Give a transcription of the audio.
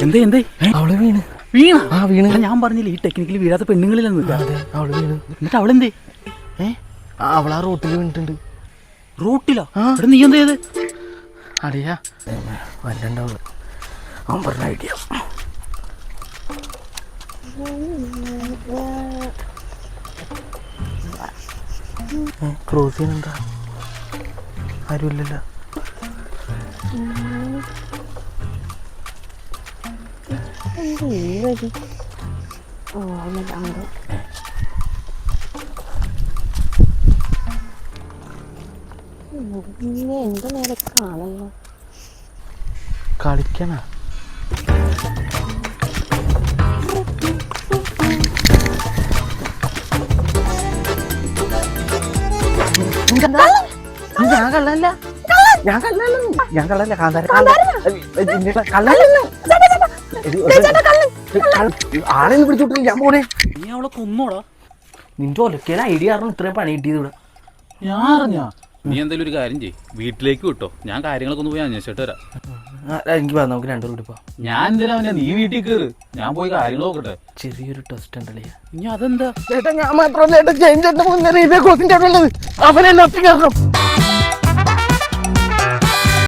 എന്തേ എന്തേ അവള് വീണ്. ആ വീണ്. ഞാൻ പറഞ്ഞില്ല ഈ ടെക്നിക്കലി വീഴാത്ത പെണ്ണുങ്ങളിലൊന്നും. അതെ അവള് വീണ്. എന്നിട്ട് അവളെന്തേ? അവളാ റോട്ടിൽ വീണിട്ടുണ്ട്. റോട്ടിലോ? നീ എന്ത് ചെയ്ത്? അറിയാ വല്ലണ്ടാവുക. അവൻ പറഞ്ഞ ഐഡിയ ക്രോസ് ചെയ്യുന്നുണ്ടാ? ആരുമില്ലല്ലോ. എന്ത് നേരെ കാണല്ലോ കളിക്കണ ഞാൻ കള്ളല്ല കാന്താര ആളെന്ന് പിടിച്ചോട്ടില്ല. ഞാൻ പോണേ. നീ അവളെ കൊന്നോടാ? നിന്റെ ഒലക്കേല ഐഡിയ കാരണം ഇത്രയും പണി കിട്ടിയത് ഇവിടെ. ഞാൻ അറിഞ്ഞാ? നീ എന്തായാലും ഒരു കാര്യം ചെയ്യ്, വീട്ടിലേക്ക് വിട്ടോ. ഞാൻ കാര്യങ്ങളൊക്കെ ഒന്ന് പോയി അന്വേഷിച്ചിട്ട് വരാം. എനിക്ക് പറയാം, നമുക്ക് രണ്ടു കൂടി പോവാം. ഞാൻ എന്തിനാ അവനെ? നീ വീട്ടിൽ കയറ്, ഞാൻ പോയി കാര്യങ്ങൾ നോക്കട്ടെ. ചെറിയൊരു ടെസ്റ്റ് ഉണ്ടല്ലേ. ഇനി അതെന്താ ചേട്ടാ? ഞാൻ മാത്രമല്ല ചേട്ടൻ മുന്നേ അവനെന്നെ ഒറ്റ കാരണം